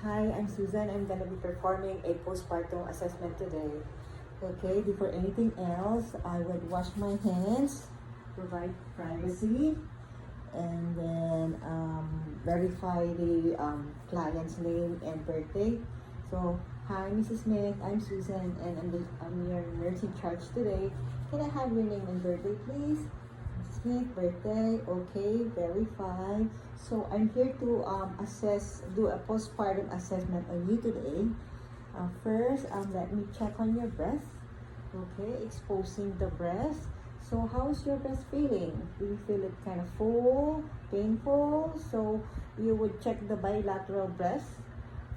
Hi, I'm Susan. I'm gonna be performing a postpartum assessment today. Okay, before anything else, I would wash my hands, provide privacy, and then verify the client's name and birthday. So, hi, Mrs. Smith. I'm Susan, and I'm your nurse in charge today. Can I have your name and birthday, please? Mrs. Smith, birthday. Okay, verify. So, I'm here to do a postpartum assessment on you today. First, let me check on your breast. Okay, exposing the breast. So how's your breast feeling? Do you feel it kind of full, painful? So you would check the bilateral breast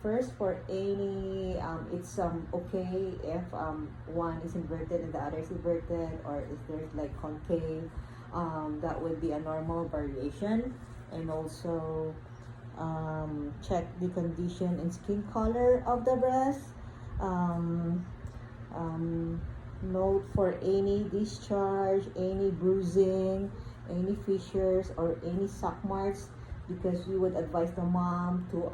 first for any, it's okay if one is inverted and the other is inverted, or if there's like concave, that would be a normal variation. And also check the condition and skin color of the breast. Note for any discharge, any bruising, any fissures, or any sock marks, because you would advise the mom to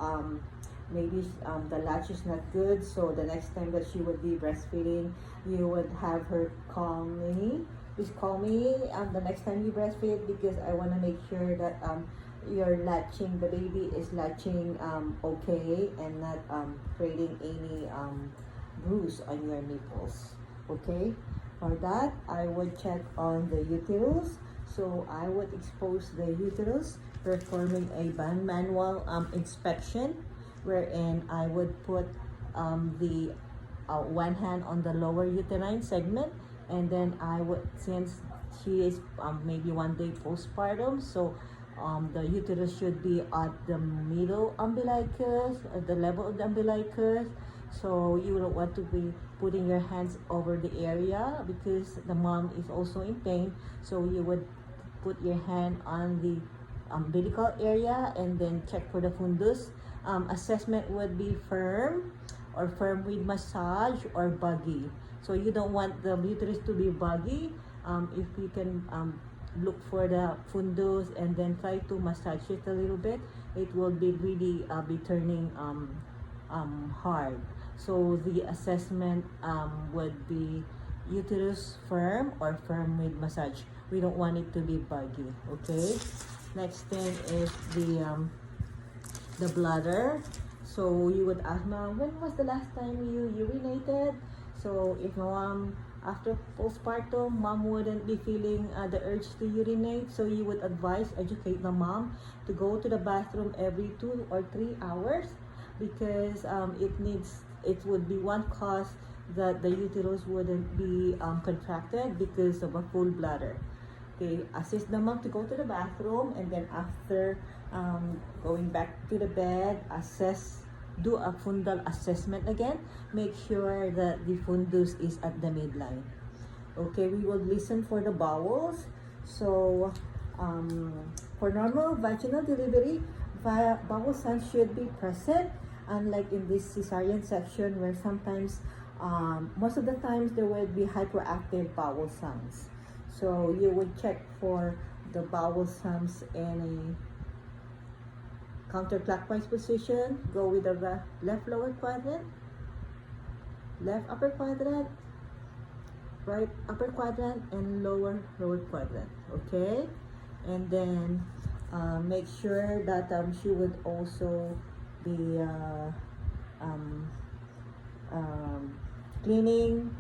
maybe the latch is not good, so the next time that she would be breastfeeding, you would have her call me. Please call me the next time you breastfeed, because I want to make sure that you're latching, the baby is latching okay, and not creating any bruise on your nipples. Okay, for that I would check on the uterus. So I would expose the uterus, performing a manual inspection, wherein I would put the one hand on the lower uterine segment, and then I would, since she is maybe 1 day postpartum, so the uterus should be at the middle umbilicus, at the level of the umbilicus. So you don't want to be putting your hands over the area, because the mom is also in pain. So you would put your hand on the umbilical area and then check for the fundus. Assessment would be firm, or firm with massage, or buggy. So you don't want the uterus to be buggy. If you can look for the fundus and then try to massage it a little bit, it will be really be turning hard. So the assessment would be uterus firm or firm with massage. We don't want it to be buggy. Okay, next thing is the bladder. So you would ask, mom, when was the last time you urinated? So if mom, after postpartum, mom wouldn't be feeling the urge to urinate, so you would educate the mom to go to the bathroom every 2 or 3 hours, because it would be one cause that the uterus wouldn't be contracted because of a full bladder. Okay, assist the mom to go to the bathroom, and then after going back to the bed, do a fundal assessment again. Make sure that the fundus is at the midline. Okay, we will listen for the bowels. So for normal vaginal delivery, bowel sounds should be present, unlike in this cesarean section, where sometimes most of the times there will be hyperactive bowel sounds. So you would check for the bowel sounds in a counterclockwise position. Go with the left lower quadrant, left upper quadrant, right upper quadrant, and lower quadrant. Okay, and then make sure that she would also be cleaning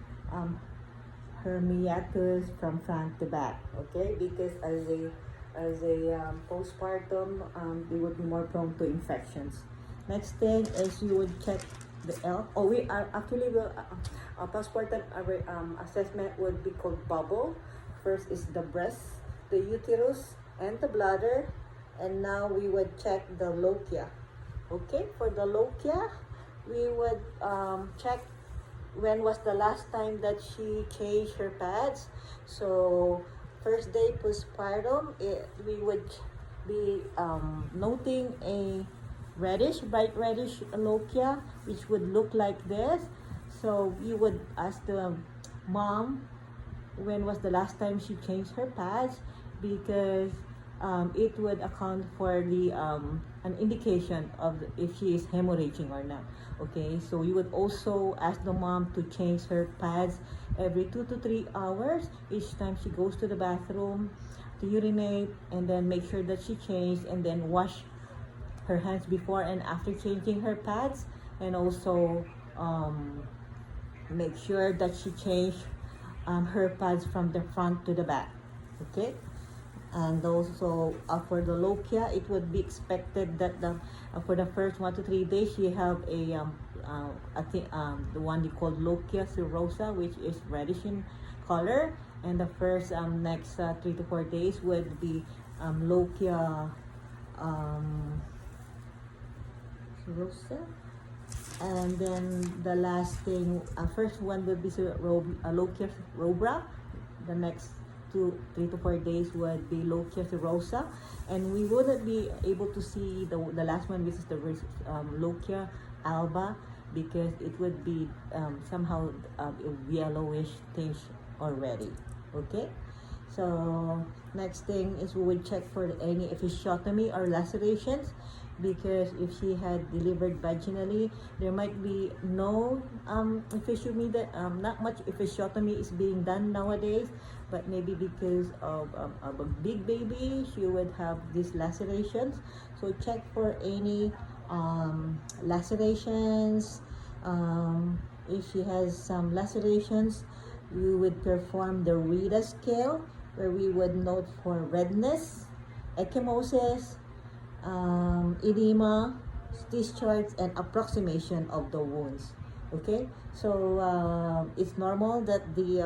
her meatus from front to back. Okay, because as a postpartum, they would be more prone to infections. Next thing is you would check the L. Oh, we are actually a postpartum assessment would be called bubble. First is the breast, the uterus, and the bladder, and now we would check the lochia. Okay, for the lochia, we would check when was the last time that she changed her pads. So first day postpartum, we would be noting a bright reddish lochia, which would look like this. So you would ask the mom when was the last time she changed her pads, because it would account for the an indication of if she is hemorrhaging or not. Okay, so you would also ask the mom to change her pads every 2 to 3 hours each time she goes to the bathroom to urinate, and then make sure that she changed, and then wash her hands before and after changing her pads, and also make sure that she changed her pads from the front to the back. Okay, and also for the lochia, it would be expected that for the first 1 to 3 days she have a I think the one they call lochia cirrhosa, which is reddish in color, and the first next 3 to 4 days would be lochia cirrhosa, and then the last thing, first one would be lochia rubra. The next 3 to 4 days would be lochia cirrhosa, and we wouldn't be able to see the last one, which is the lochia alba, because it would be somehow a yellowish tinge already. Okay, so next thing is we would check for any episiotomy or lacerations, because if she had delivered vaginally, there might be no episiotomy, that not much episiotomy is being done nowadays, but maybe because of a big baby, she would have these lacerations. So check for any lacerations. If she has some lacerations, we would perform the Rita scale, where we would note for redness, ecchymosis, edema, discharge, and approximation of the wounds. Okay, so it's normal that the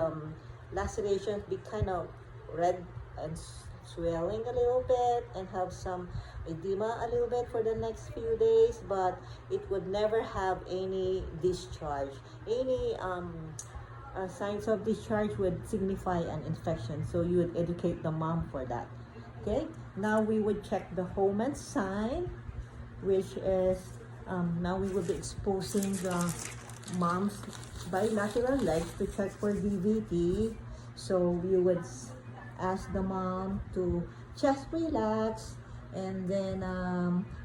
lacerations be kind of red and swelling a little bit and have some edema a little bit for the next few days, but it would never have any discharge. Any signs of discharge would signify an infection, so you would educate the mom for that. Okay, now we would check the Homan sign, which is now we will be exposing the mom's bilateral legs to check for DVT. So you would ask the mom to just relax, and then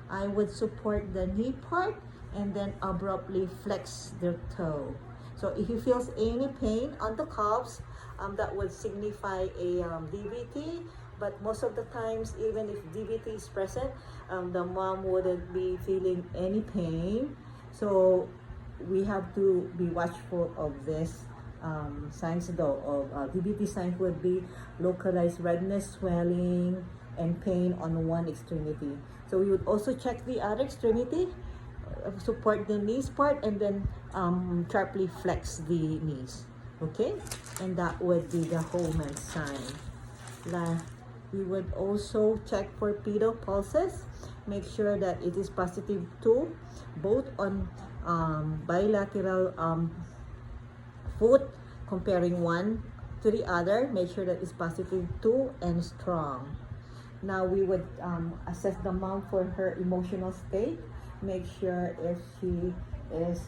I would support the knee part and then abruptly flex the toe. So if he feels any pain on the calves, that would signify a DVT. But most of the times, even if DVT is present, the mom wouldn't be feeling any pain. So we have to be watchful of this signs though of DVT. Signs would be localized redness, swelling, and pain on one extremity. So we would also check the other extremity, support the knees part, and then sharply flex the knees. Okay, and that would be the Homan sign. We would also check for pedal pulses, make sure that it is positive too, both on bilateral foot, comparing one to the other, make sure that it's positive too and strong. Now we would assess the mom for her emotional state, make sure if she is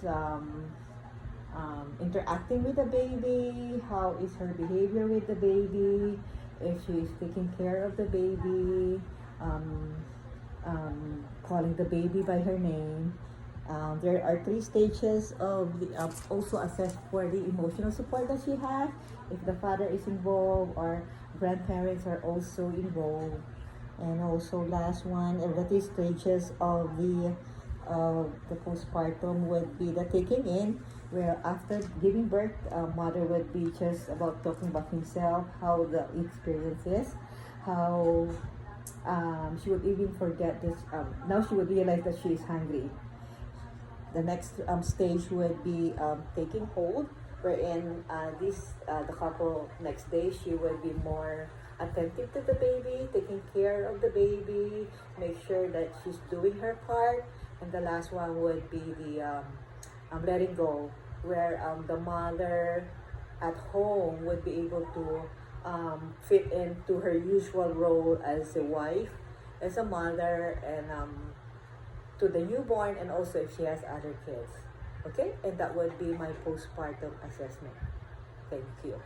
interacting with the baby, how is her behavior with the baby, if she is taking care of the baby, calling the baby by her name. There are 3 stages of the also assessed for the emotional support that she has, if the father is involved or grandparents are also involved. And also last one, the 3 stages of the postpartum would be the taking in, where after giving birth, mother would be just about talking about himself, how the experience is, how she would even forget this. Now she would realize that she is hungry. The next stage would be taking hold, wherein the couple next day, she would be more attentive to the baby, taking care of the baby, make sure that she's doing her part. And the last one would be the letting go, where the mother at home would be able to fit into her usual role as a wife, as a mother, and to the newborn, and also if she has other kids. Okay, and that would be my postpartum assessment. Thank you.